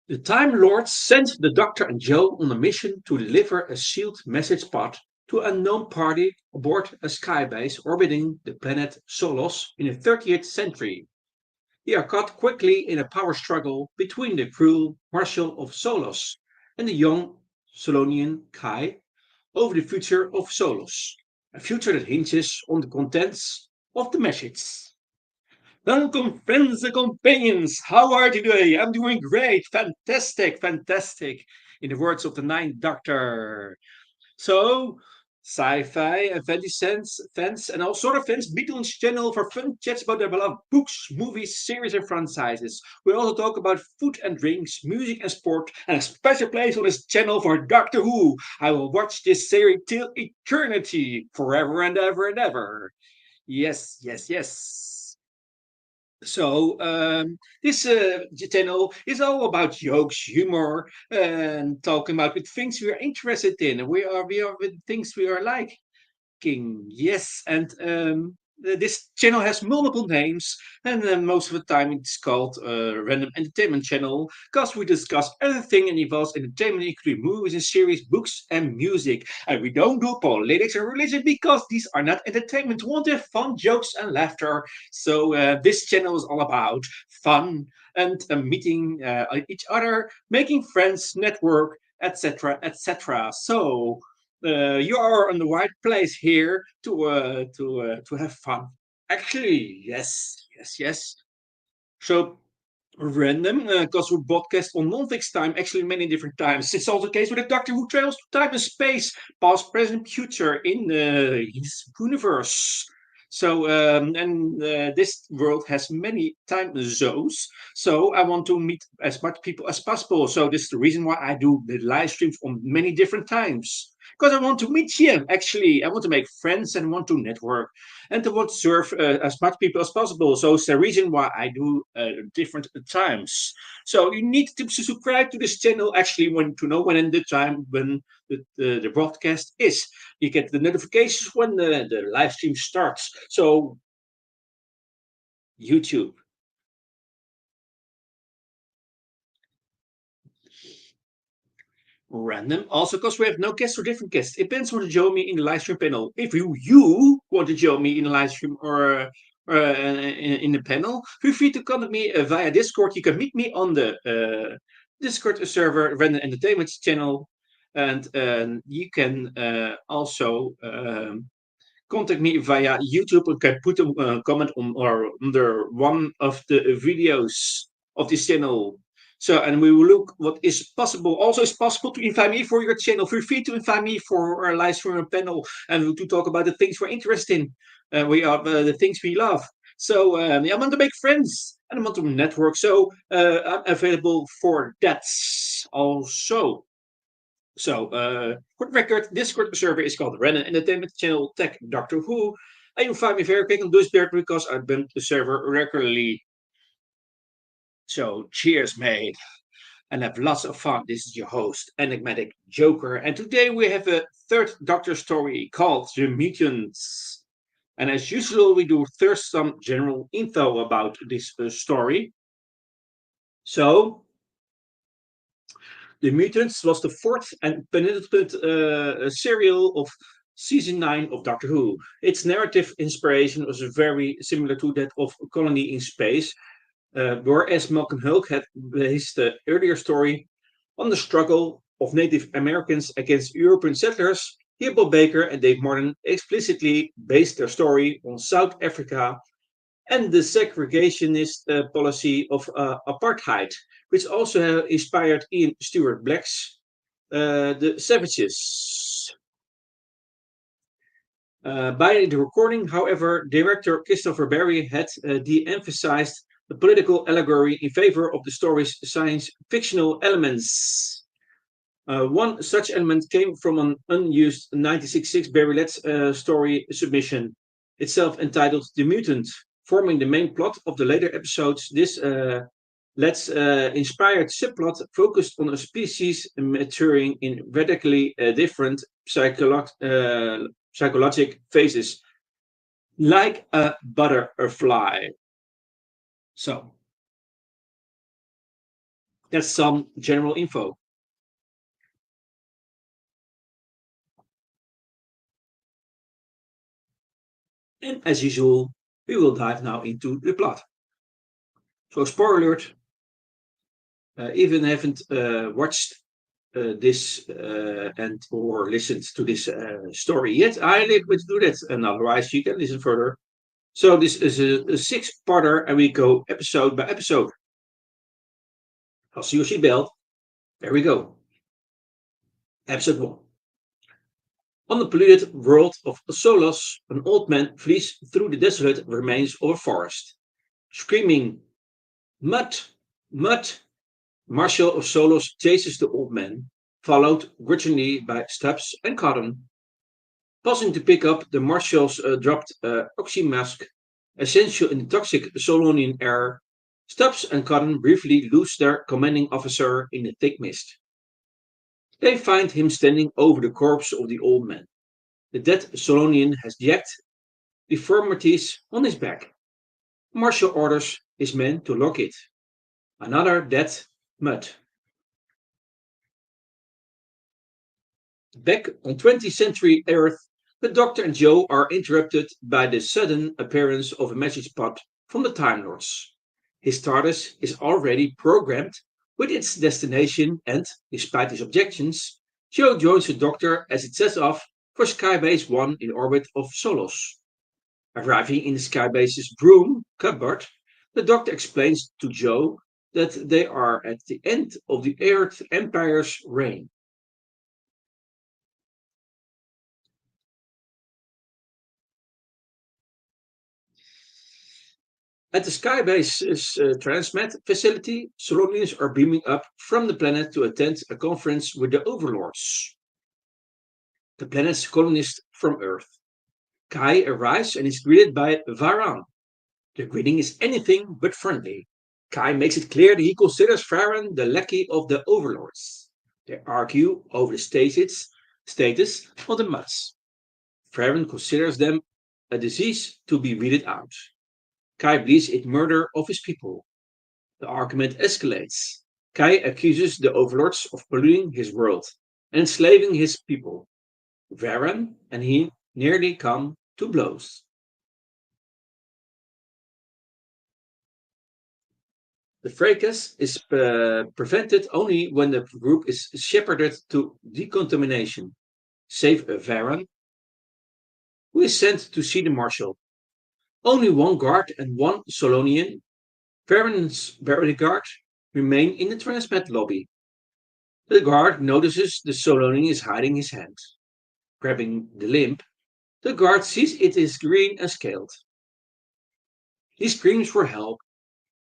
The Time Lords sent the Doctor and Joe on a mission to deliver a sealed message pod to an unknown party aboard a skybase orbiting the planet Solos in the 30th century. They are caught quickly in a power struggle between the cruel Marshal of Solos and the young Solonian Kai over the future of Solos, a future that hinges on the contents of the message. Welcome, friends and companions. How are you today? I'm doing great. Fantastic, fantastic. In the words of the Ninth Doctor. So, sci-fi and fantasy fans and all sort of fans meet on this channel for fun chats about their beloved books, movies, series, and franchises. We also talk about food and drinks, music and sport, and a special place on this channel for Doctor Who. I will watch this series till eternity, forever and ever and ever. Yes, yes, yes. So this channel is all about jokes, humor, and talking about with things we are interested in. We are with things we are liking. Yes, and this channel has multiple names, and most of the time it's called Random Entertainment Channel because we discuss everything and involves entertainment, including movies and series, books and music. And we don't do politics and religion because these are not entertainment. We want to have fun, jokes, and laughter. So this channel is all about fun and meeting each other, making friends, network, etc., etc. So you are in the right place here to have fun. Actually, yes, yes, yes. So random because we broadcast on non-fixed time actually many different times. It's also the case with the Doctor Who travels to time and space, past, present, future in his universe. So and this world has many time zones. So I want to meet as much people as possible. So this is the reason why I do the live streams on many different times. Because I want to meet you. Actually, I want to make friends and want to network and to want to serve as much people as possible. So it's the reason why I do different times. So you need to subscribe to this channel actually when to know when in the time when the broadcast is. You get the notifications when the live stream starts. So YouTube. Random. Also, because we have no guests or different guests. It depends on the join me in the live stream panel. If you want to join me in the live stream or in the panel, feel free to contact me via Discord. You can meet me on the Discord server, Random Entertainment channel, and you can also contact me via YouTube and can put a comment on or under one of the videos of this channel. So, and we will look what is possible. Also, it's possible to invite me for your channel. Feel free to invite me for our live stream panel and to talk about the things we're interested in. We are the things we love. So, yeah, I want to make friends and I want to network. So, I'm available for that also. So, for the record, Discord server is called Random Entertainment Channel Tech Doctor Who. And you'll find me very quick on Discord because I bump the server regularly. So, cheers, mate, and have lots of fun. This is your host, Enigmatic Joker, and today we have a third Doctor story called The Mutants. And as usual, we do first some general info about this story. So, The Mutants was the fourth and penultimate serial of season 9 of Doctor Who. Its narrative inspiration was very similar to that of Colony in Space, whereas Malcolm Hulke had based the earlier story on the struggle of Native Americans against European settlers. Here, Bob Baker and Dave Martin explicitly based their story on South Africa and the segregationist policy of apartheid, which also inspired Ian Stewart Black's The Savages. By the recording, however, director Christopher Barry had de-emphasized the political allegory in favor of the story's science fictional elements. One such element came from an unused 1966 Barry Letts story submission, itself entitled The Mutant, forming the main plot of the later episodes. This Let's inspired subplot focused on a species maturing in radically different psychologic phases, like a butterfly. So, That's some general info. And as usual, we will dive now into the plot. So, spoiler alert, even haven't watched this and or listened to this story yet, I recommend to do that. And otherwise, you can listen further. So, this is a six-parter, and we go episode by episode. I'll see your seatbelt. There we go. Episode 1. On the polluted world of Solos, an old man flees through the desolate remains of a forest, screaming, Mud! Mud! Marshal of Solos chases the old man, followed grudgingly by Stubbs and Cotton. Pausing to pick up the Marshal's dropped oxymask, essential in the toxic Solonian air, Stubbs and Cotton briefly lose their commanding officer in the thick mist. They find him standing over the corpse of the old man. The dead Solonian has jagged deformities on his back. Marshal orders his men to lock it. Another dead mud. Back on 20th century Earth, the Doctor and Joe are interrupted by the sudden appearance of a message pod from the Time Lords. His TARDIS is already programmed with its destination and, despite his objections, Joe joins the Doctor as it sets off for Skybase 1 in orbit of Solos. Arriving in the Skybase's broom cupboard, the Doctor explains to Joe that they are at the end of the Earth Empire's reign. At the Skybase's transmat facility, Solonians are beaming up from the planet to attend a conference with the Overlords, the planet's colonists from Earth. Kai arrives and is greeted by Varan. The greeting is anything but friendly. Kai makes it clear that he considers Varan the lackey of the Overlords. They argue over the status of the Mutts. Varan considers them a disease to be weeded out. Kai believes it murder of his people. The argument escalates. Kai accuses the overlords of polluting his world and enslaving his people. Varan and he nearly come to blows. The fracas is prevented only when the group is shepherded to decontamination, save Varan, who is sent to see the marshal. Only one guard and one Solonian, Varan's bodyguard, remain in the transmat lobby. The guard notices the Solonian is hiding his hand. Grabbing the limb, the guard sees it is green and scaled. He screams for help,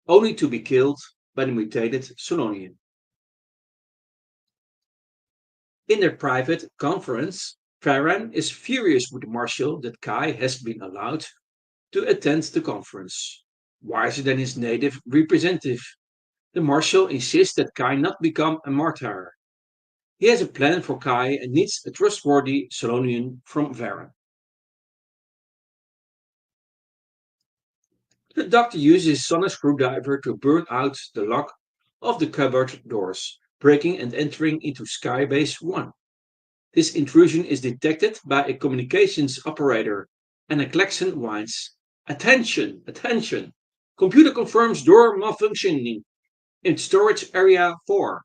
only to be killed by the mutated Solonian. In their private conference, Varan is furious with the marshal that Kai has been allowed to attend the conference. Wiser than his native representative, the marshal insists that Kai not become a martyr. He has a plan for Kai and needs a trustworthy Solonian from Varan. The Doctor uses his sonic screwdriver to burn out the lock of the cupboard doors, breaking and entering into Skybase 1. This intrusion is detected by a communications operator, and a klaxon whines, Attention! Attention! Computer confirms door malfunctioning in storage area 4.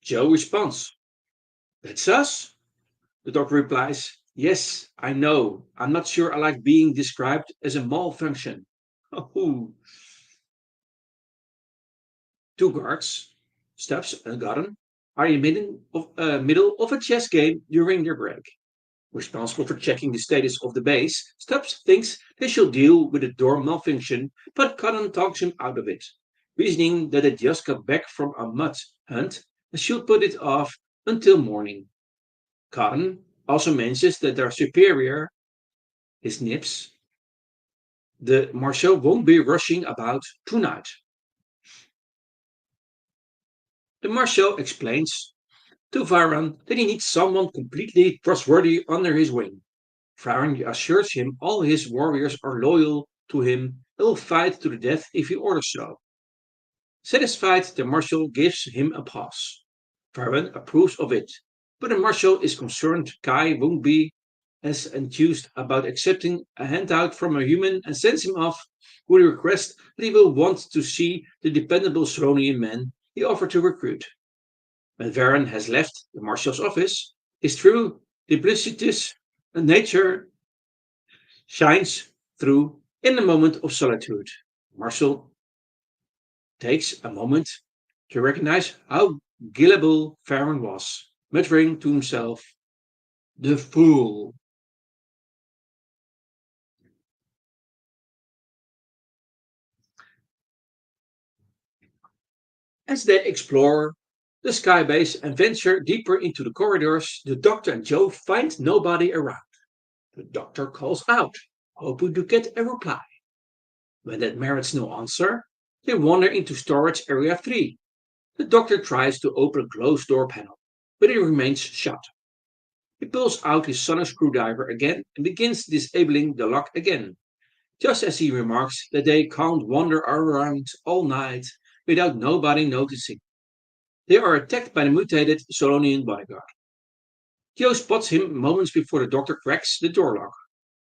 Joe responds, That's us? The Doctor replies, Yes, I know. I'm not sure I like being described as a malfunction. Oh. Two guards, Stubbs and Gordon, are in middle of a chess game during their break. Responsible for checking the status of the base, Stubbs thinks they should deal with the door malfunction, but Cotton talks him out of it, reasoning that they just got back from a mud hunt and should put it off until morning. Cotton also mentions that their superior, his Nips, the Marshal won't be rushing about tonight. The Marshal explains to Varan that he needs someone completely trustworthy under his wing. Varan assures him all his warriors are loyal to him and will fight to the death if he orders so. Satisfied, the marshal gives him a pass. Farron approves of it, but the marshal is concerned Kai won't be as enthused about accepting a handout from a human and sends him off with a request that he will want to see the dependable Solonian man he offered to recruit. When Varron has left the marshal's office, his true duplicitous nature shines through in a moment of solitude. Marshall takes a moment to recognize how gullible Farron was, muttering to himself, "The fool." As they explore the skybase and venture deeper into the corridors, the doctor and Joe find nobody around. The doctor calls out, hoping to get a reply. When that merits no answer, they wander into storage area 3. The doctor tries to open a closed door panel, but it remains shut. He pulls out his sonic screwdriver again and begins disabling the lock again, just as he remarks that they can't wander around all night without nobody noticing. They are attacked by the mutated Solonian bodyguard. Joe spots him moments before the doctor cracks the door lock.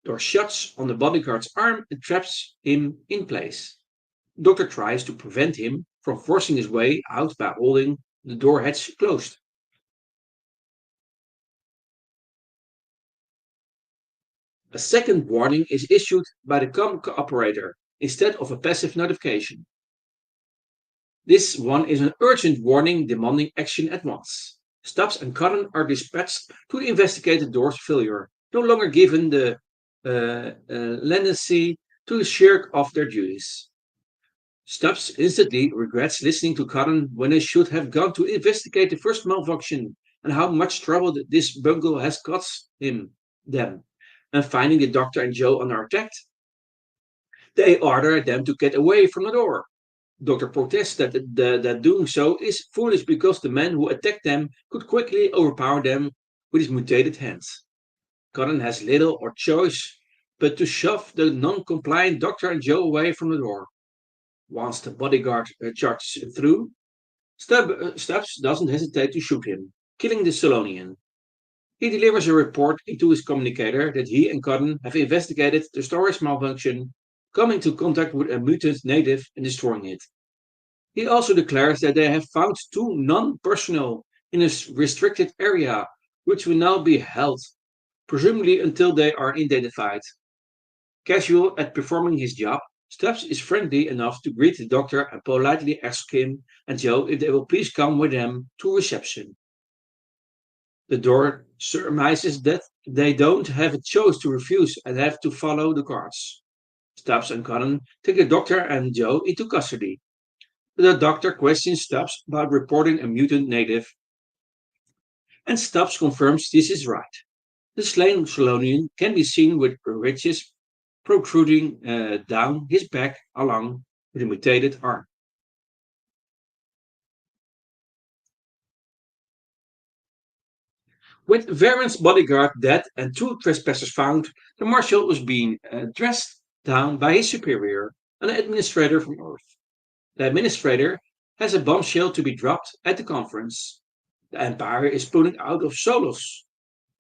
Door shuts on the bodyguard's arm and traps him in place. The doctor tries to prevent him from forcing his way out by holding the door hatch closed. A second warning is issued by the com operator instead of a passive notification. This one is an urgent warning demanding action at once. Stubbs and Cotton are dispatched to investigate the door's failure, no longer given the leniency to shirk off their duties. Stubbs instantly regrets listening to Cotton when they should have gone to investigate the first malfunction and how much trouble this bungle has cost them. And finding the doctor and Joe under attack, they order them to get away from the door. Doctor protests that doing so is foolish because the man who attacked them could quickly overpower them with his mutated hands. Cotton has little or choice but to shove the non-compliant Doctor and Joe away from the door. Once the bodyguard charges through, Stubbs doesn't hesitate to shoot him, killing the Solonian. He delivers a report into his communicator that he and Cotton have investigated the storage malfunction, coming into contact with a mutant native and destroying it. He also declares that they have found two non-personnel in a restricted area, which will now be held, presumably until they are identified. Casual at performing his job, Stubbs is friendly enough to greet the doctor and politely ask him and Joe if they will please come with them to reception. The door surmises that they don't have a choice to refuse and have to follow the guards. Stubbs and Cotton take the doctor and Joe into custody. The doctor questions Stubbs about reporting a mutant native, and Stubbs confirms this is right. The slain Solonian can be seen with ridges protruding down his back along with a mutated arm. With Varen's bodyguard dead and two trespassers found, the marshal was being dressed down by his superior, an administrator from Earth. The administrator has a bombshell to be dropped at the conference. The Empire is pulling out of Solos.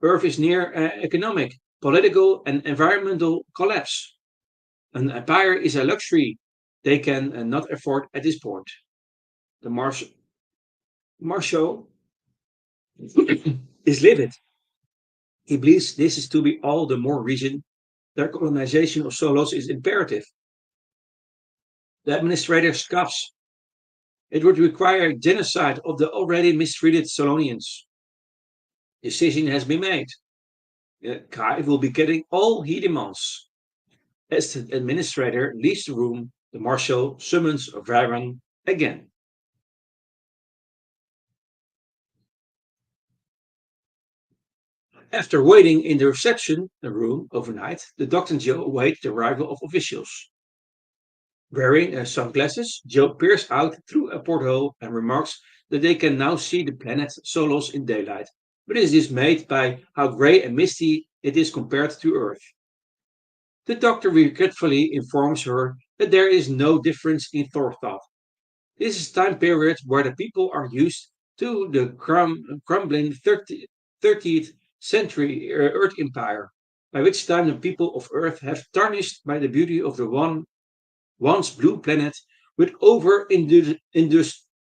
Earth is near economic, political, and environmental collapse. An empire is a luxury they can not afford at this point. The marshal is livid. He believes this is to be all the more reason that colonization of Solos is imperative. The administrator scoffs. It would require genocide of the already mistreated Solonians. Decision has been made. Kai will be getting all he demands. As the administrator leaves the room, the marshal summons Varan again. After waiting in the reception room overnight, the doctor and Joe await the arrival of officials. Wearing sunglasses, Joe peers out through a porthole and remarks that they can now see the planet Solos in daylight, but is dismayed by how grey and misty it is compared to Earth. The doctor regretfully informs her that there is no difference in forethought. This is time period where the people are used to the crumbling 30th century Earth Empire, by which time the people of Earth have tarnished by the beauty of the once blue planet with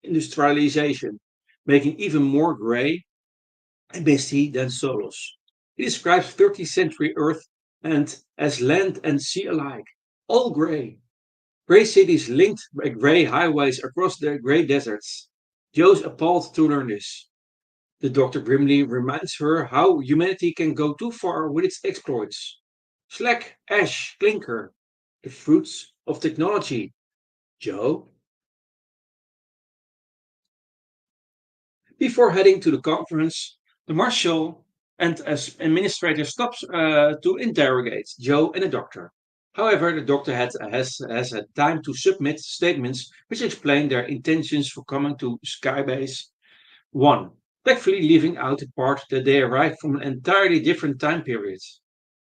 industrialization, making even more grey and misty than Solos. He describes 30th century Earth and as land and sea alike, all grey. Grey cities linked by grey highways across the grey deserts. Joe's appalled to learn this. The doctor grimly reminds her how humanity can go too far with its exploits. Slag, ash, clinker, the fruits of technology. Joe, before heading to the conference, the marshal and as administrator stops to interrogate Joe and the doctor. However, the doctor has had time to submit statements which explain their intentions for coming to Skybase 1, tactfully leaving out the part that they arrived from an entirely different time period.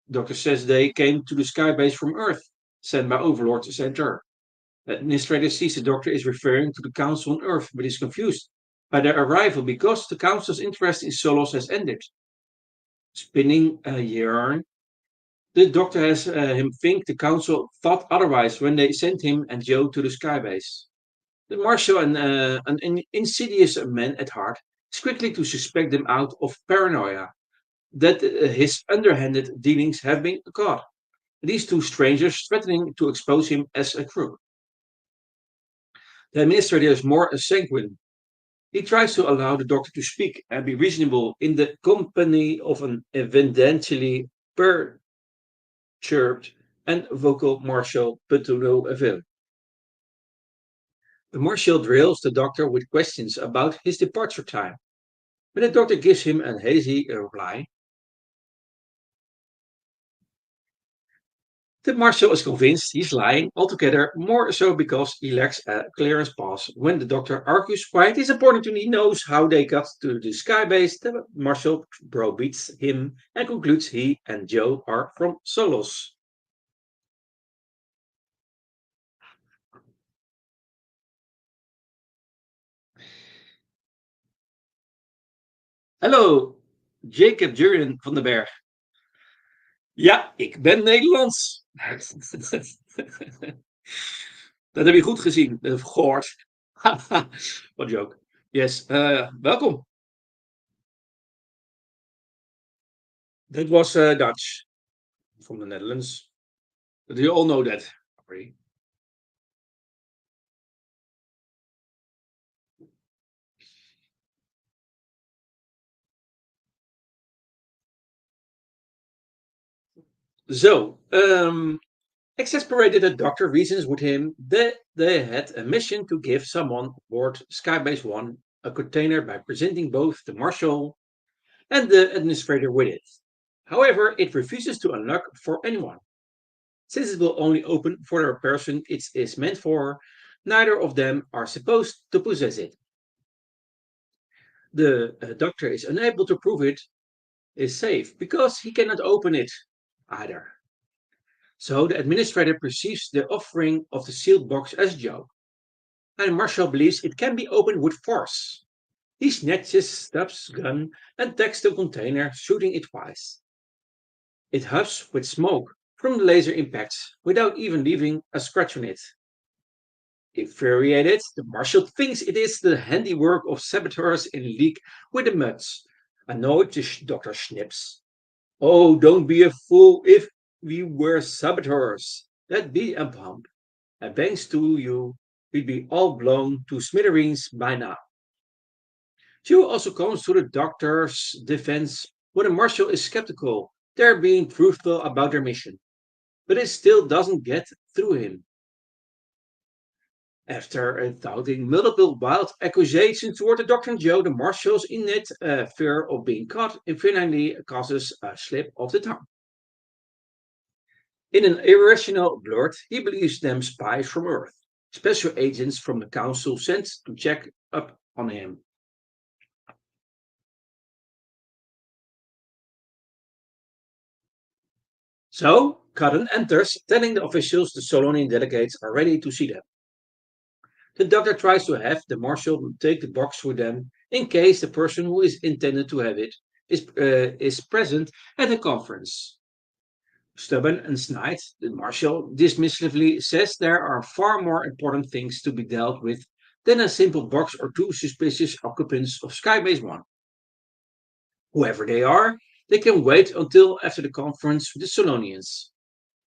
The doctor says they came to the Skybase from Earth, sent by Overlord Center. The administrator sees the doctor is referring to the council on Earth, but is confused by their arrival because the council's interest in Solos has ended. Spinning a yarn, the doctor has him think the council thought otherwise when they sent him and Joe to the skybase. The marshal, an insidious man at heart, is quickly to suspect them out of paranoia that his underhanded dealings have been caught. These two strangers threatening to expose him as a crook. The administrator is more sanguine. He tries to allow the doctor to speak and be reasonable in the company of an evidently perturbed and vocal Marshal, but to no avail. The Marshal drills the doctor with questions about his departure time. When the doctor gives him a hazy reply, the Marshal is convinced he's lying altogether, more so because he lacks a clearance pass. When the doctor argues why it is important to he knows how they got to the skybase, the Marshal browbeats him and concludes he and Joe are from Solos. Hallo, Jacob Jurien van den Berg. Ja, ik ben Nederlands. Dat heb je goed gezien, gehoord. What a joke. Yes, welkom. That was Dutch from the Netherlands. But you all know that already. So, exasperated, the doctor reasons with him that they had a mission to give someone aboard Skybase 1 a container by presenting both the marshal and the administrator with it. However, it refuses to unlock for anyone. Since it will only open for the person it is meant for, neither of them are supposed to possess it. The doctor is unable to prove it is safe because he cannot open it either. So the administrator perceives the offering of the sealed box as a joke, and Marshall believes it can be opened with force. He snatches Stubbs' gun and takes the container, shooting it twice. It huffs with smoke from the laser impacts without even leaving a scratch on it. Infuriated, the marshal thinks it is the handiwork of saboteurs in league with the Mutts. Annoyed, the doctor snips. Oh, don't be a fool if we were saboteurs. That'd be a pump. And thanks to you, we'd be all blown to smithereens by now. Joe also comes to the doctor's defense when the marshal is skeptical. They're being truthful about their mission. But it still doesn't get through him. After doubting multiple wild accusations toward the doctor and Joe, the marshal's innate fear of being caught finally causes a slip of the tongue. In an irrational blurt, he believes them spies from Earth, special agents from the Council sent to check up on him. So, Cotton enters, telling the officials the Solonian delegates are ready to see them. The doctor tries to have the marshal take the box for them in case the person who is intended to have it is present at the conference. Stubborn and snide, the marshal dismissively says there are far more important things to be dealt with than a simple box or two suspicious occupants of Skybase 1. Whoever they are, they can wait until after the conference with the Solonians.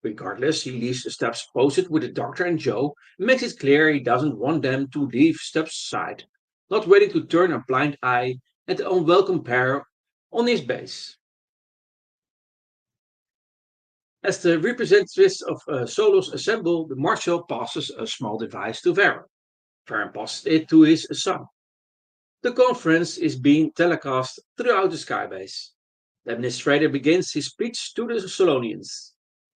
Regardless, he leaves Stubbs posted with the doctor and Joe and makes it clear he doesn't want them to leave Stubbs' side, not waiting to turn a blind eye at the unwelcome pair on his base. As the representatives of Solos assemble, the marshal passes a small device to Varen. Varen passes it to his son. The conference is being telecast throughout the skybase. The administrator begins his speech to the Solonians.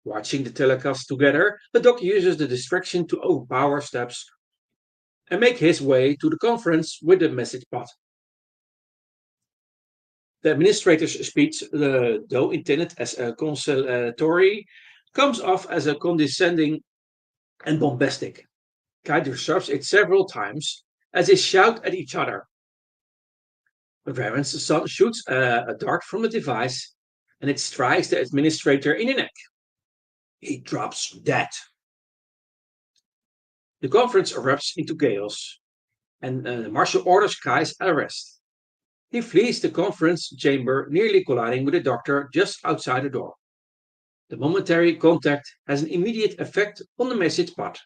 Watching the telecast together, the doc uses the distraction to overpower Stubbs and make his way to the conference with the message pod. The administrator's speech, though intended as a consolatory, comes off as a condescending and bombastic. Kai disrupts it several times as they shout at each other. Varen's son shoots a dart from the device and it strikes the administrator in the neck. He drops dead. The conference erupts into chaos and the marshal orders Kai's arrest. He flees the conference chamber, nearly colliding with the doctor just outside the door. The momentary contact has an immediate effect on the message pod.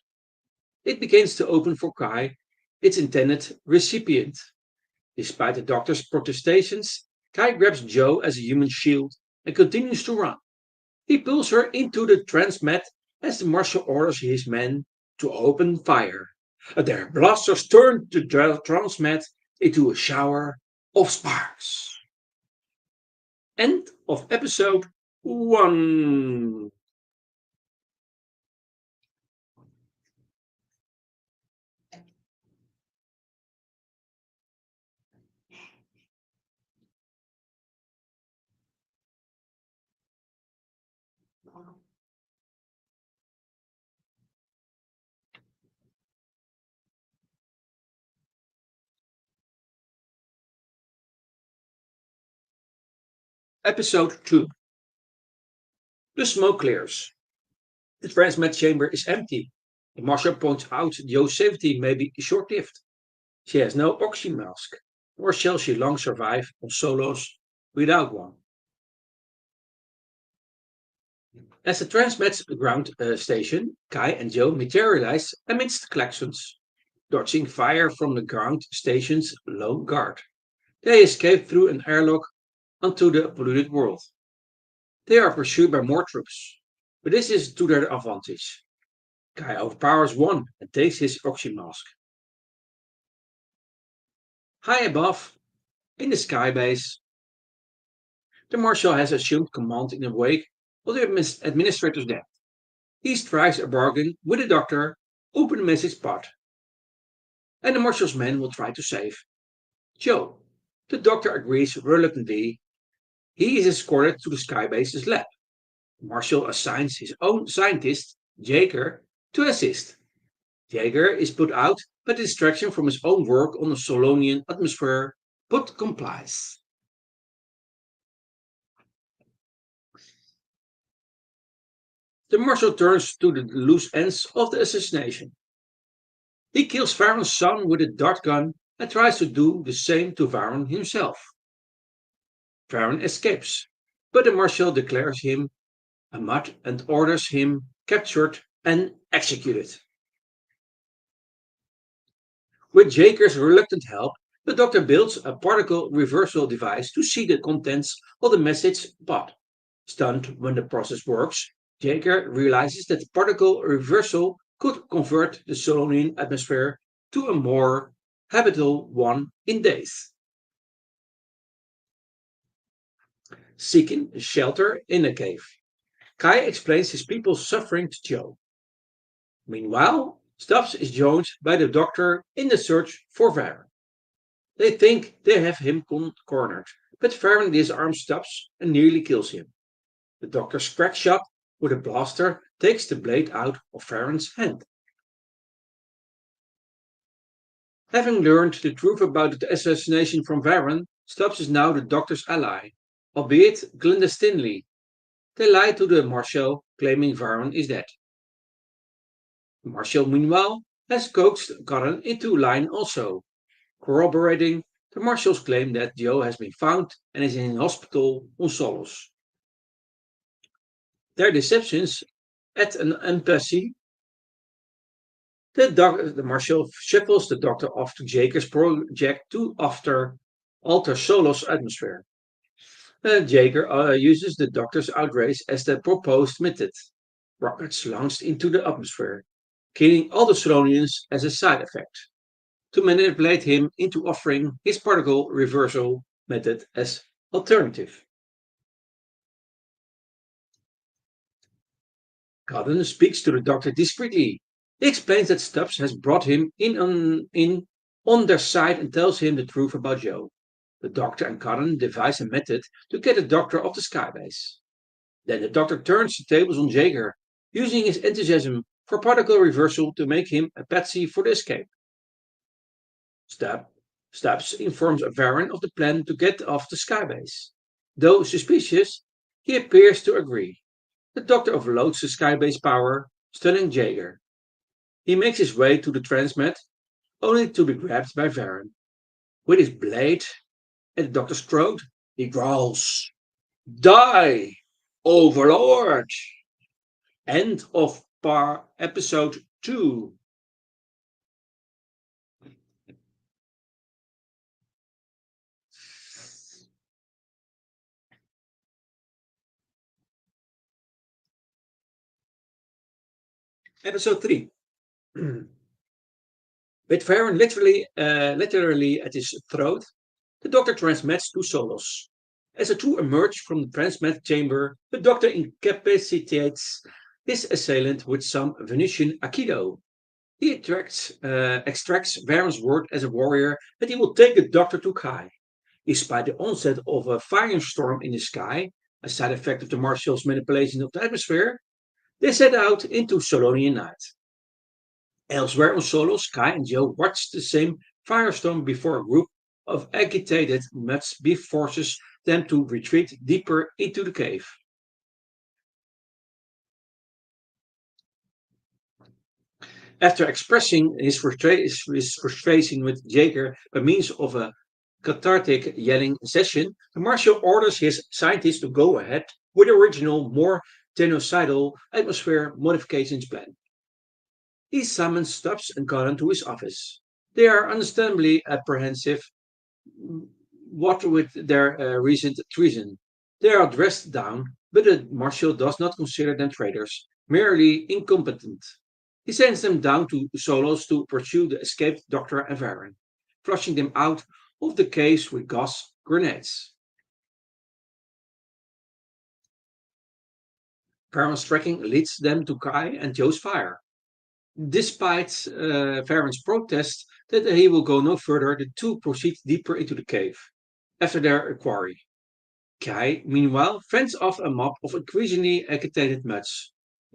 It begins to open for Kai, its intended recipient. Despite the doctor's protestations, Kai grabs Joe as a human shield and continues to run. He pulls her into the transmat as the marshal orders his men to open fire. Their blasters turn the transmat into a shower of sparks. End of episode 1. Episode 2. The smoke clears. The transmat chamber is empty. The marshal points out Joe's safety may be short-lived. She has no oxygen mask, nor shall she long survive on Solos without one. As the transmat's ground station, Kai and Joe materialize amidst klaxons, dodging fire from the ground station's lone guard. They escape through an airlock onto the polluted world. They are pursued by more troops, but this is to their advantage. Kai overpowers one and takes his oxygen mask. High above, in the skybase, the marshal has assumed command in the wake of the administrator's death. He strikes a bargain with the doctor, open the message pod, and the marshal's men will try to save Joe. The doctor agrees reluctantly. He is escorted to the skybase's lab. The marshal assigns his own scientist, Jaeger, to assist. Jaeger is put out by the distraction from his own work on the Solonian atmosphere, but complies. The marshal turns to the loose ends of the assassination. He kills Varen's son with a dart gun and tries to do the same to Varen himself. Varen escapes, but the marshal declares him a mutt and orders him captured and executed. With Jaker's reluctant help, the doctor builds a particle reversal device to see the contents of the message pod. Stunned when the process works, Jaker realizes that particle reversal could convert the Solonian atmosphere to a more habitable one in days. Seeking shelter in a cave, Kai explains his people's suffering to Joe. Meanwhile, Stubbs is joined by the doctor in the search for Varen. They think they have him cornered, but Varen disarms Stubbs and nearly kills him. The doctor's crack shot with a blaster takes the blade out of Varen's hand. Having learned the truth about the assassination from Varron, Stubbs is now the Doctor's ally, albeit clandestinely. They lie to the Marshal, claiming Varron is dead. Marshal, meanwhile, has coaxed Karen into lying also, corroborating the Marshal's claim that Joe has been found and is in hospital on Solos. Their deceptions at an embassy, the Marshal shuffles the Doctor off to Jaker's project to alter Solos' atmosphere. Jaeger uses the Doctor's outrage as the proposed method. Rockets launched into the atmosphere, killing all the Solonians as a side effect, to manipulate him into offering his particle reversal method as alternative. Cotton speaks to the Doctor discreetly. He explains that Stubbs has brought him in on their side and tells him the truth about Joe. The Doctor and Cotton devise a method to get the Doctor off the skybase. Then the Doctor turns the tables on Jaeger, using his enthusiasm for particle reversal to make him a patsy for the escape. Stab, Stubbs informs Varron of the plan to get off the skybase. Though suspicious, he appears to agree. The Doctor overloads the skybase power, stunning Jaeger. He makes his way to the transmat, only to be grabbed by Varron. With his blade at the Doctor's throat, he growls, "Die, Overlord!" End of episode 2. Episode 3. With Farron literally at his throat, the Doctor transmits to Solos. As the two emerge from the transmat chamber, the Doctor incapacitates his assailant with some Venusian Aikido. He extracts Varron's word as a warrior that he will take the Doctor to Kai. Despite the onset of a firestorm in the sky, a side effect of the Marshal's manipulation of the atmosphere, they set out into Solonian night. Elsewhere on Solo, Sky and Joe watch the same firestorm before a group of agitated Mutts forces them to retreat deeper into the cave. After expressing his frustration with Jaeger by means of a cathartic yelling session, the Marshal orders his scientists to go ahead with the original, more genocidal atmosphere modifications plan. He summons Stubbs and Cullen to his office. They are understandably apprehensive, what with their recent treason. They are dressed down, but the marshal does not consider them traitors, merely incompetent. He sends them down to Solos to pursue the escaped Doctor and Varron, flushing them out of the caves with gas grenades. Varron's tracking leads them to Kai and Joe's fire. Despite Farron's protest that he will go no further, the two proceed deeper into the cave after their quarry. Kai, meanwhile, fends off a mob of increasingly agitated Mutts.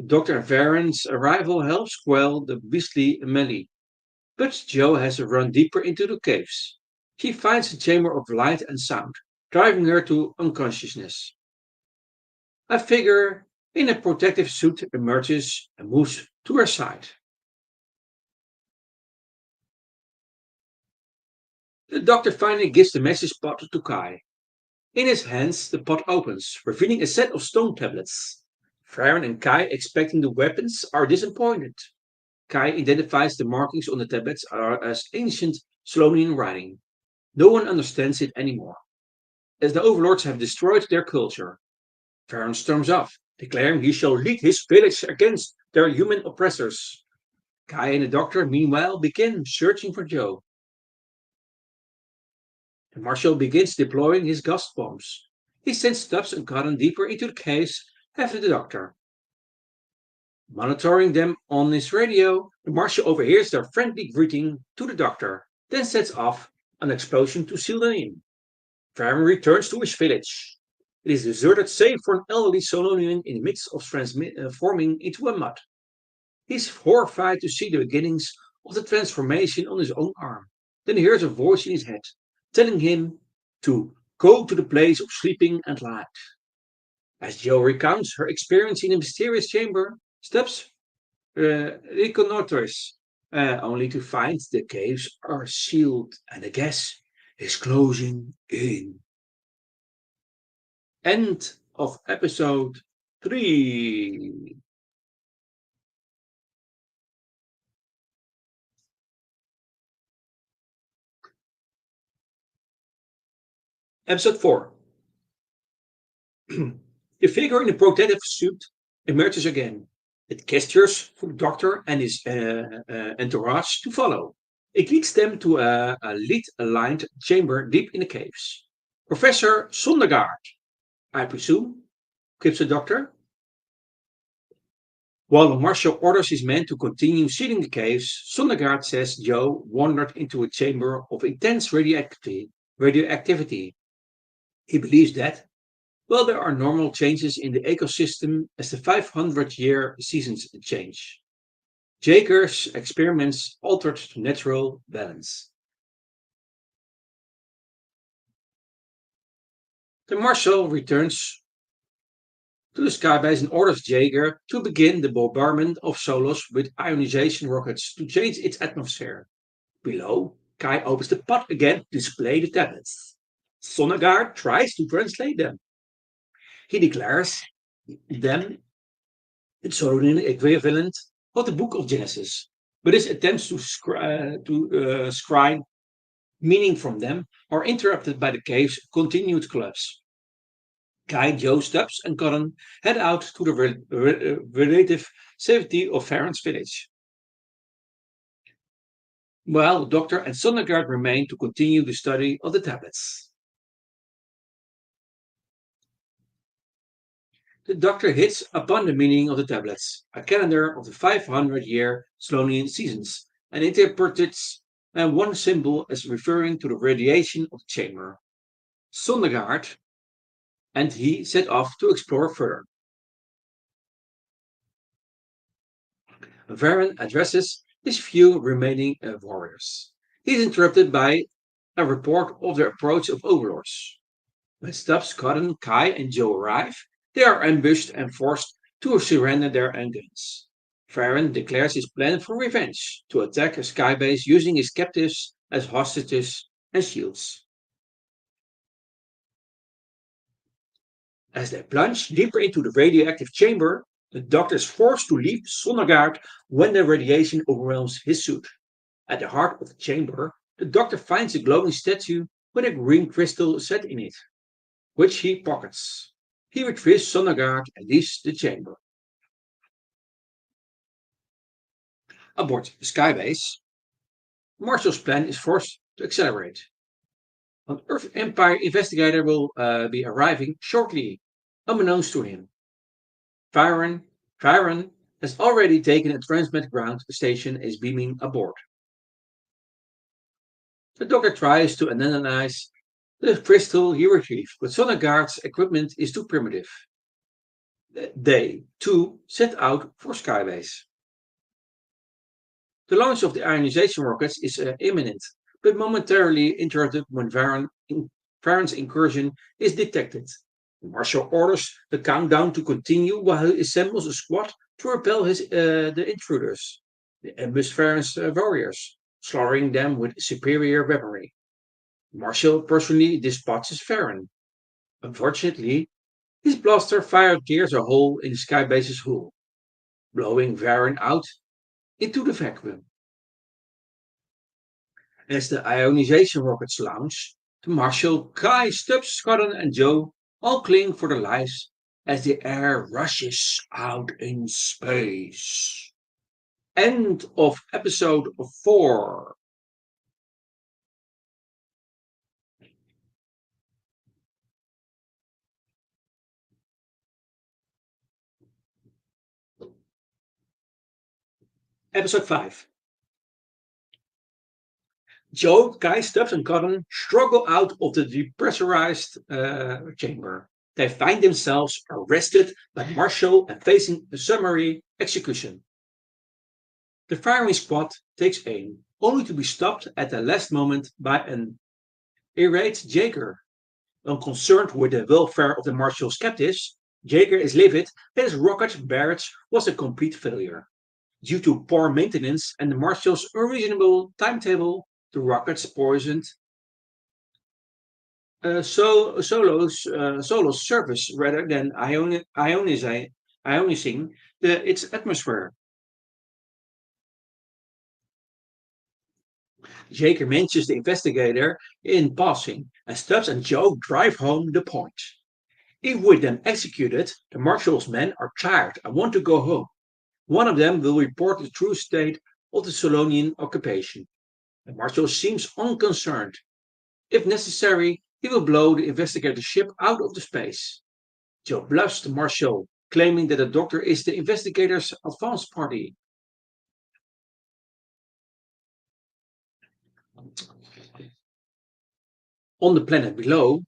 Dr. Varron's arrival helps quell the beastly melee, but Joe has to run deeper into the caves. She finds a chamber of light and sound, driving her to unconsciousness. A figure in a protective suit emerges and moves to her side. The doctor finally gives the message pot to Kai. In his hands, the pot opens, revealing a set of stone tablets. Farron and Kai, expecting the weapons, are disappointed. Kai identifies the markings on the tablets as ancient Solonian writing. No one understands it anymore, as the overlords have destroyed their culture. Farron storms off, declaring he shall lead his village against their human oppressors. Kai and the doctor, meanwhile, begin searching for Joe. The marshal begins deploying his gust bombs. He sends Stubbs and Cotton deeper into the caves after the doctor. Monitoring them on his radio, the marshal overhears their friendly greeting to the doctor, then sets off an explosion to seal them in. Farron returns to his village. It is deserted save for an elderly Solonian in the midst of transforming into a mud. He's horrified to see the beginnings of the transformation on his own arm. Then he hears a voice in his head, telling him to go to the place of sleeping and light. As Jo recounts her experience in the mysterious chamber, steps reconnoiters, only to find the caves are sealed and the gas is closing in. End of episode 3. Episode 4. The figure in the protective suit emerges again. It gestures for the doctor and his entourage to follow. It leads them to a lead-aligned chamber deep in the caves. Professor Sondergaard, I presume, quips the doctor. While the marshal orders his men to continue sealing the caves, Sondergaard says Joe wandered into a chamber of intense radioactivity. He believes that, well, there are normal changes in the ecosystem as the 500-year seasons change. Jager's experiments altered the natural balance. The marshal returns to the skybase and orders Jaeger to begin the bombardment of Solos with ionization rockets to change its atmosphere. Below, Kai opens the pot again to display the tablets. Sonnegaard tries to translate them. He declares them its Solonian equivalent of the Book of Genesis, but his attempts to scry meaning from them are interrupted by the cave's continued collapse. Kai, Joe, Stubbs, and Cotton head out to the relative safety of Farron's village, while the Doctor and Sondergaard remain to continue the study of the tablets. The Doctor hits upon the meaning of the tablets, a calendar of the 500-year Slonian seasons, and interprets one symbol as referring to the radiation of the chamber. Sondergaard and he set off to explore further. Varen addresses his few remaining warriors. He is interrupted by a report of the approach of overlords. When Stubbs, Cotton, Kai, and Joe arrive, they are ambushed and forced to surrender their guns. Varen declares his plan for revenge to attack a skybase using his captives as hostages and shields. As they plunge deeper into the radioactive chamber, the Doctor is forced to leave Sonnegaard when the radiation overwhelms his suit. At the heart of the chamber, the Doctor finds a glowing statue with a green crystal set in it, which he pockets. He retrieves Sonnegaard and leaves the chamber. Aboard the skybase, Marshall's plan is forced to accelerate. An Earth Empire investigator will be arriving shortly, unbeknownst to him. Fyron has already taken a transmit ground station and is beaming aboard. The Doctor tries to analyze the crystal he retrieved, but Sonnegaard's equipment is too primitive. They, too, set out for Skybase. The launch of the ionization rockets is imminent, but momentarily interrupted when Varen's incursion is detected. Marshall orders the countdown to continue while he assembles a squad to repel the intruders, the ambushed Varen's warriors, slaughtering them with superior weaponry. Marshall personally dispatches Varen. Unfortunately, his blaster fire tears a hole in the Skybase's hull, blowing Varen out into the vacuum. As the ionization rockets launch, the Marshal, Kai, Stubbs, Cotton, and Joe all cling for their lives as the air rushes out in space. End of episode 4. Episode 5. Joe, Kai, Stubbs, and Cotton struggle out of the depressurized chamber. They find themselves arrested by Marshall and facing a summary execution. The firing squad takes aim, only to be stopped at the last moment by an irate Jaeger. Unconcerned with the welfare of the Marshal's captives, Jaeger is livid that his rocket barrage was a complete failure. Due to poor maintenance and the Marshal's unreasonable timetable, the rockets poisoned Solo's surface rather than ionizing its atmosphere. Jaker mentions the investigator in passing, and Stubbs and Joe drive home the point. If with them executed, the marshal's men are tired and want to go home. One of them will report the true state of the Solonian occupation. The marshal seems unconcerned. If necessary, he will blow the investigator's ship out of the space. Joe bluffs the marshal, claiming that the doctor is the investigator's advance party. On the planet below,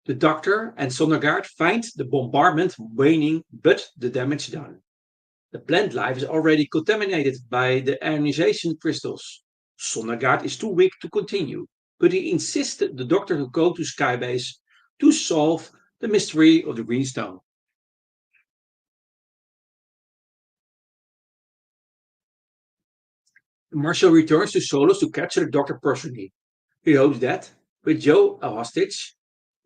the doctor and Sondergaard find the bombardment waning but the damage done. The plant life is already contaminated by the ionization crystals. Sondergaard is too weak to continue, but he insists the doctor to go to Skybase to solve the mystery of the green stone. Marshall returns to Solos to capture the doctor personally. He hopes that, with Joe a hostage,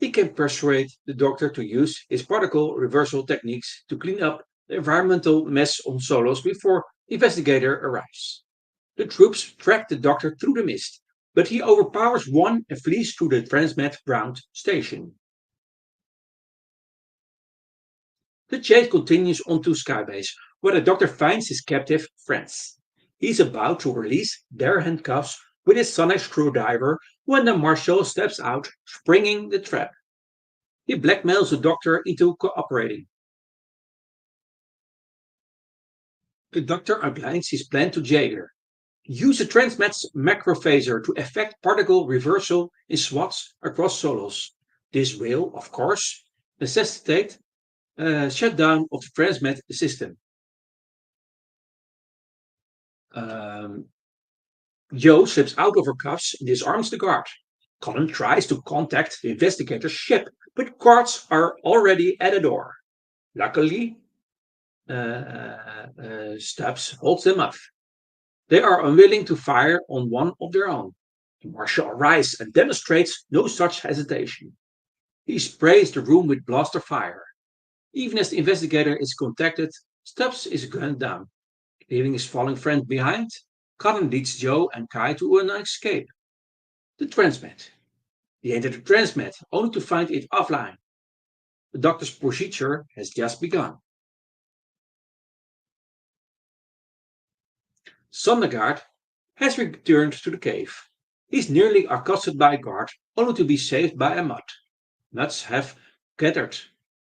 he can persuade the doctor to use his particle reversal techniques to clean up the environmental mess on Solos before the investigator arrives. The troops track the doctor through the mist, but he overpowers one and flees to the transmat ground station. The chase continues onto Skybase, where the doctor finds his captive friends. He's about to release their handcuffs with his sonic screwdriver when the marshal steps out, springing the trap. He blackmails the doctor into cooperating. The doctor outlines his plan to Jaeger. Use the transmat's macrophaser to effect particle reversal in swaths across solos. This will, of course, necessitate a shutdown of the transmat system. Um, Joe slips out of her cuffs and disarms the guard. Colin tries to contact the investigator's ship, but guards are already at the door. Luckily, Stubbs holds them off. They are unwilling to fire on one of their own. The marshal arrives and demonstrates no such hesitation. He sprays the room with blaster fire. Even as the investigator is contacted, Stubbs is gunned down. Leaving his falling friend behind, Cotton leads Joe and Kai to an escape. The transmat. They enter the transmat only to find it offline. The doctor's procedure has just begun. Sondergaard has returned to the cave. He's nearly accosted by a guard, only to be saved by a mutt. Nuts have gathered.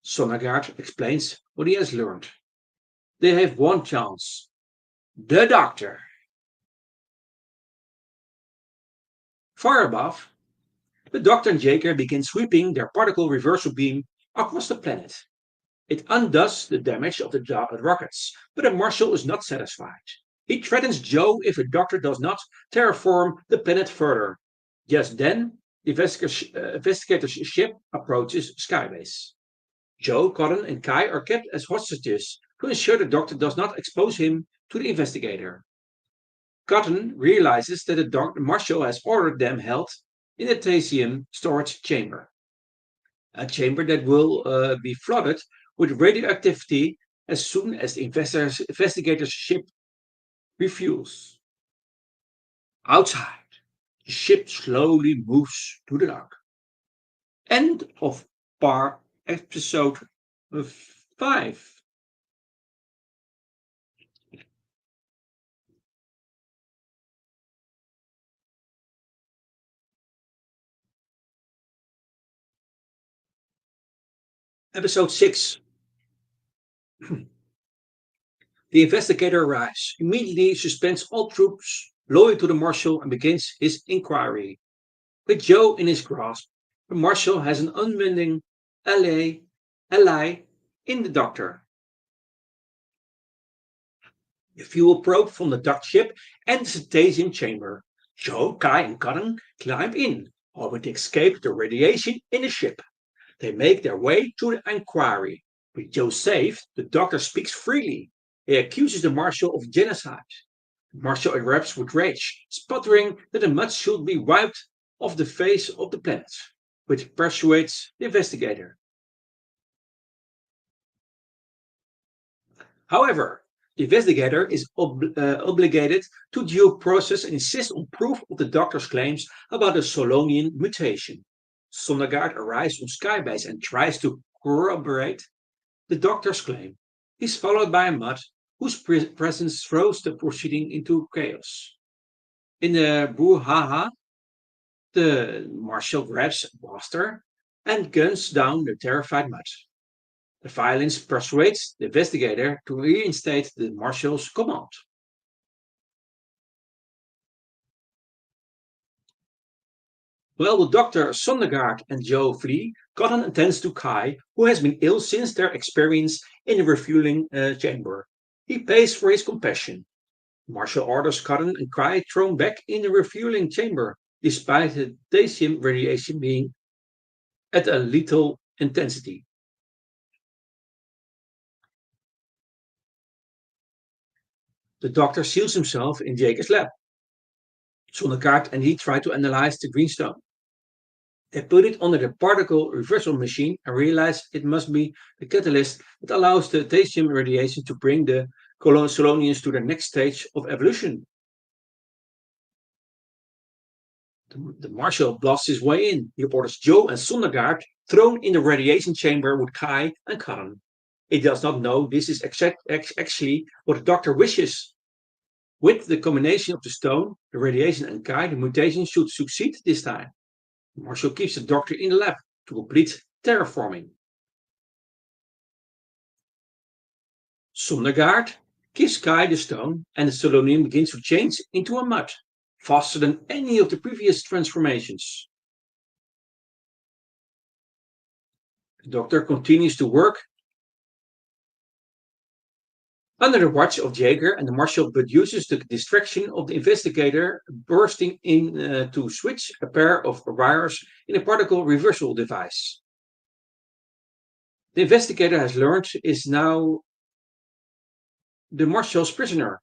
Sondergaard explains what he has learned. They have one chance. The doctor. Far above, the doctor and Jaker begin sweeping their particle reversal beam across the planet. It undoes the damage of the rockets, but the marshal is not satisfied. He threatens Joe if the doctor does not terraform the planet further. Just then, the investigator's ship approaches Skybase. Joe, Cotton, and Kai are kept as hostages to ensure the doctor does not expose him to the investigator. Cotton realizes that the marshal has ordered them held in a Thasian storage chamber, a chamber that will be flooded with radioactivity as soon as the investigator's ship refuels. Outside, the ship slowly moves to the dock. End of part episode 5. Episode 6. The investigator arrives, immediately suspends all troops loyal to the marshal and begins his inquiry. With Joe in his grasp, the marshal has an unwilling ally in the doctor. The fuel probe from the docked ship enters the Tasium chamber. Joe, Kai, and Cotton climb in, hoping to escape the radiation in the ship. They make their way to the inquiry. With Joe saved, the doctor speaks freely. He accuses the marshal of genocide. The marshal erupts with rage, sputtering that the mud should be wiped off the face of the planet, which persuades the investigator. However, the investigator is obligated to due process and insist on proof of the doctor's claims about the Solonian mutation. Sondergaard arrives on Skybase and tries to corroborate the doctor's claim. He's followed by a Mutt whose presence throws the proceeding into chaos. In the brouhaha, the marshal grabs Buster and guns down the terrified Mutt. The violence persuades the investigator to reinstate the marshal's command. While the doctor, Sondergaard, and Joe flee, Cotton attends to Kai, who has been ill since their experience in the refueling chamber. He pays for his compassion. Marshall orders Cotton and Kai thrown back in the refueling chamber, despite the Dacium radiation being at a lethal intensity. The doctor seals himself in Jager's lab. Sondergaard and he try to analyze the green stone. They put it under the particle reversal machine and realize it must be the catalyst that allows the Dacium radiation to bring the Solonians to the next stage of evolution. The marshal blasts his way in. He orders Joe and Sondergaard thrown in the radiation chamber with Kai and Karen. He does not know this is actually what the doctor wishes. With the combination of the stone, the radiation, and Kai, the mutation should succeed this time. Marshall keeps the doctor in the lab to complete terraforming. Sondergaard gives Kai the stone, and the Solonian begins to change into a mud, faster than any of the previous transformations. The doctor continues to work under the watch of Jaeger, and the marshal but uses the distraction of the investigator bursting in to switch a pair of wires in a particle reversal device. The investigator has learned is now the marshal's prisoner.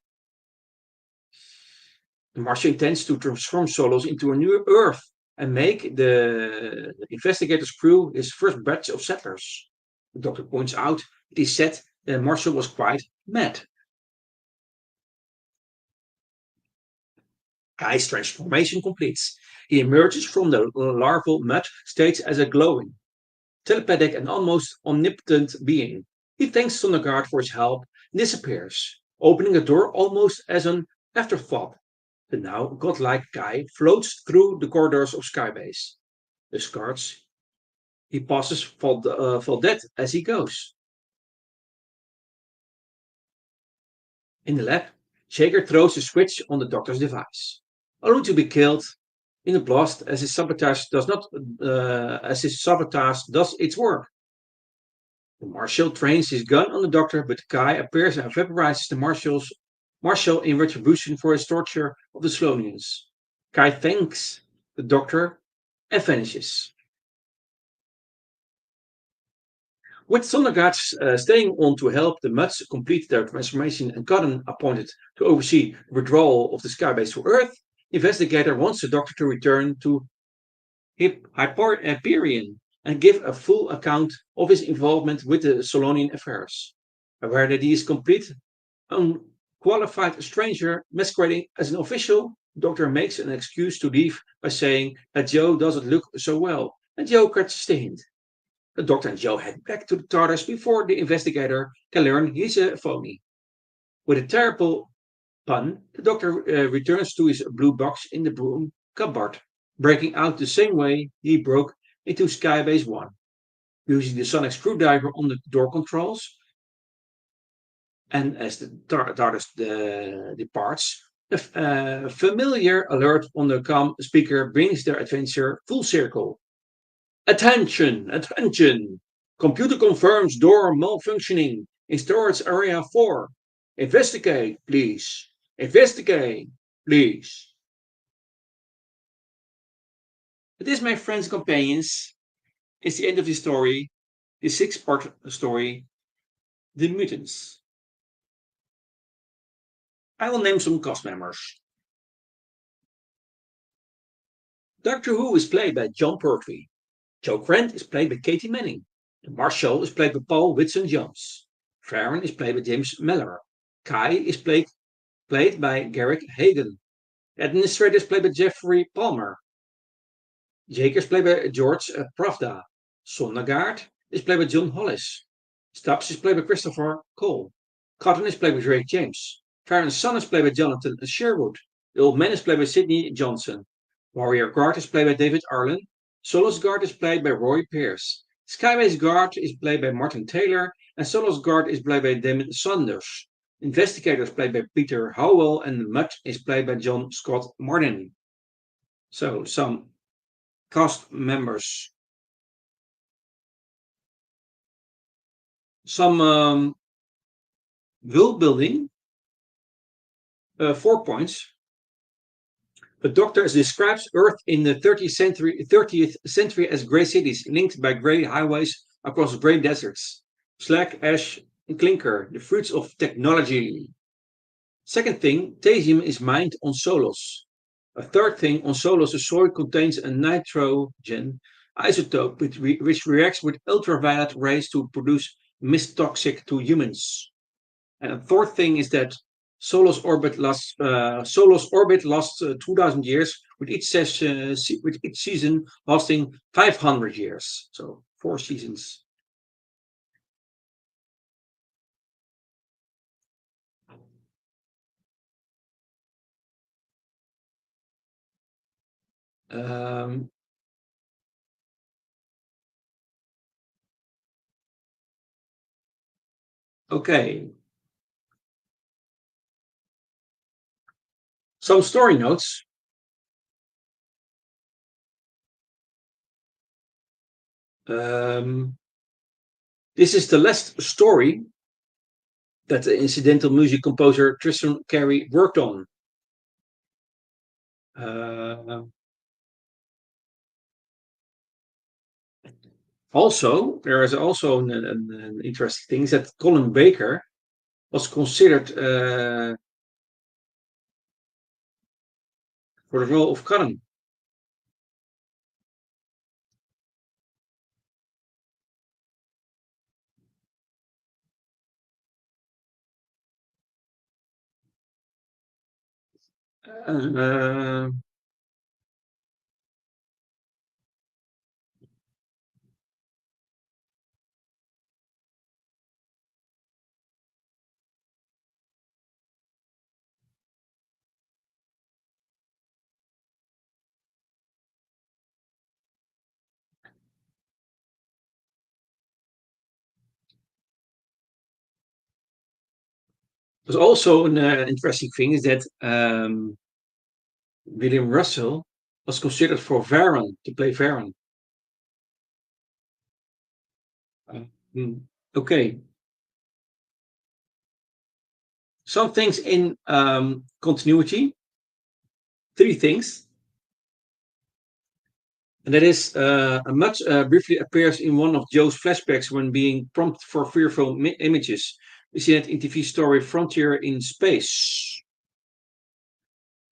The marshal intends to transform Solos into a new Earth and make the investigator's crew his first batch of settlers. The doctor points out that he said the marshal was quite mad. Kai's transformation completes. He emerges from the larval mud stage as a glowing, telepathic, and almost omnipotent being. He thanks Sondergaard for his help and disappears, opening the door almost as an afterthought. The now godlike Kai floats through the corridors of Skybase. The guards he passes fall dead as he goes. In the lab, Shaker throws a switch on the doctor's device, only to be killed in a blast as his sabotage does its work. The marshal trains his gun on the doctor, but Kai appears and vaporizes the marshal in retribution for his torture of the Solonians. Kai thanks the doctor and vanishes. With Sondergaard staying on to help the Mutts complete their transformation and Cotton appointed to oversee the withdrawal of the Skybase to Earth, the investigator wants the doctor to return to Hyperion and give a full account of his involvement with the Solonian affairs. Aware that he is complete, unqualified stranger masquerading as an official, the doctor makes an excuse to leave by saying that Joe doesn't look so well, and Joe catches the hint. The doctor and Joe head back to the TARDIS before the investigator can learn he's a phony. With a terrible pun, the doctor returns to his blue box in the broom cupboard, breaking out the same way he broke into Skybase 1, using the sonic screwdriver on the door controls. And as the TARDIS departs, a familiar alert on the comm speaker brings their adventure full circle. Attention! Attention! Computer confirms door malfunctioning in storage area 4. Investigate, please. Investigate, please. This, my friends and companions, is the end of the story, the six-part story, The Mutants. I will name some cast members. Doctor Who is played by John Pertwee. Jo Grant is played by Katie Manning. The Marshal is played by Paul Whitson-Jones. Farron is played by James Mellor. Kai is played by Garrick Hagan. The Administrator is played by Jeffrey Palmer. Jake is played by George Pravda. Sonnegaard is played by John Hollis. Stubbs is played by Christopher Cole. Cotton is played by Drake James. Farron's son is played by Jonathan Sherwood. The Old Man is played by Sidney Johnson. Warrior Guard is played by David Arlen. Solos Guard is played by Roy Pearce. Skybase Guard is played by Martin Taylor. And Solos Guard is played by Damon Saunders. Investigator is played by Peter Howell. And Mutt is played by John Scott Martin. So, some cast members. Some world building. 4 points. The Doctor describes Earth in the 30th century as grey cities linked by grey highways across grey deserts. Slag, ash, and clinker, the fruits of technology. Second thing, Thasium is mined on Solos. A third thing, on Solos, the soil contains a nitrogen isotope which reacts with ultraviolet rays to produce mist toxic to humans. And a fourth thing is that Solos orbit lasts 2,000 years, with each season lasting 500 years. So 4 seasons. Okay. Some story notes. This is the last story that the incidental music composer Tristan Carey worked on. Also, there is also an interesting thing is that Colin Baker was considered for the role of Cullen. There's also an interesting thing is that William Russell was considered for Varan to play Varan. Okay. Some things in continuity. 3 things. And that is, Mutt briefly appears in one of Joe's flashbacks when being prompted for fearful images. We see that in TV story Frontier in Space.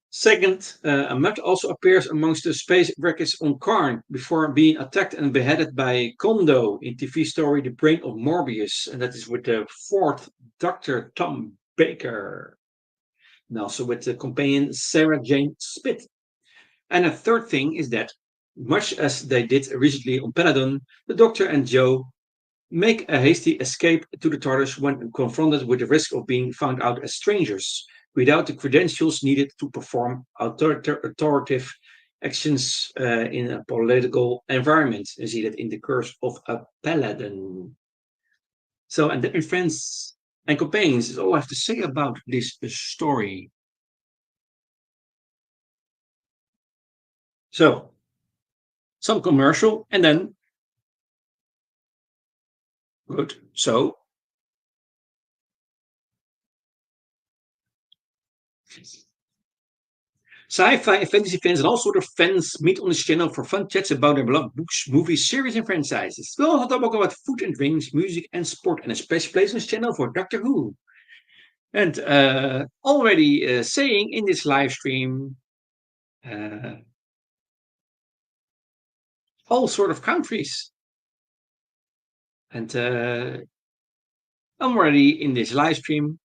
Second, Mutt also appears amongst the space wreckage on Karn before being attacked and beheaded by Kondo in TV story The Brain of Morbius. And that is with the 4th Dr. Tom Baker. And also with the companion Sarah Jane Smith. And a third thing is that, much as they did recently on Peladon, the Doctor and Joe make a hasty escape to the TARDIS when confronted with the risk of being found out as strangers, without the credentials needed to perform authoritative actions in a political environment. You see that in the Curse of a Paladin. So, and that, my friends and companions, is all I have to say about this story. So, some commercial, and then good. So Sci-Fi Fantasy fans and all sort of fans meet on this channel for fun chats about their beloved books, movies, series, and franchises. We'll also talk about food and drinks, music, and sport, and a special place on this channel for Doctor Who. And already saying in this live stream, uh, all sort of countries. And already in this live stream,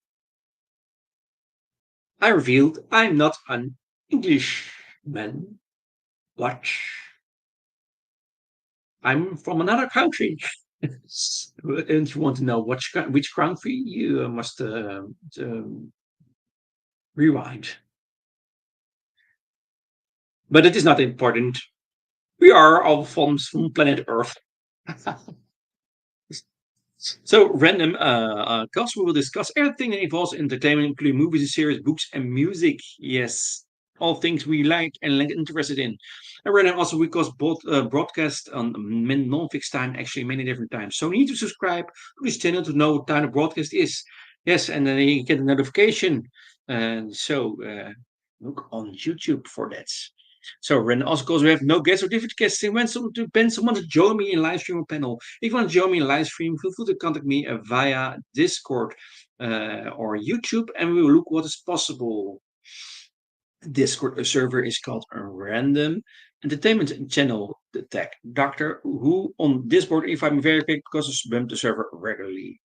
I revealed I'm not an Englishman, but I'm from another country. And you want to know which country, you must rewind. But it is not important. We are all from planet Earth. So, random cast, we will discuss everything that involves entertainment, including movies, series, books, and music. Yes, all things we like and interested in. And random also because both broadcast on non-fixed time, actually many different times. So, you need to subscribe to this channel to know what time the broadcast is. Yes, and then you get a notification. And so, look on YouTube for that. So, and also because we have no guests or different guests, when someone to join me in live stream or panel. If you want to join me in live stream, feel free to contact me via Discord or YouTube, and we will look what is possible. Discord server is called a Random Entertainment Channel. The tag Doctor Who on Discord. If I'm very quick because I spam the server regularly.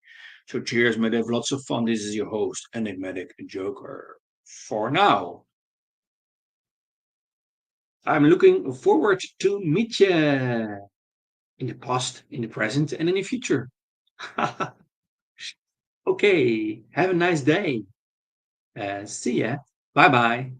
So cheers, mate. Have lots of fun. This is your host, Enigmatic Joker. For now. I'm looking forward to meet you in the past, in the present, and in the future. Okay, have a nice day. See ya. Bye bye.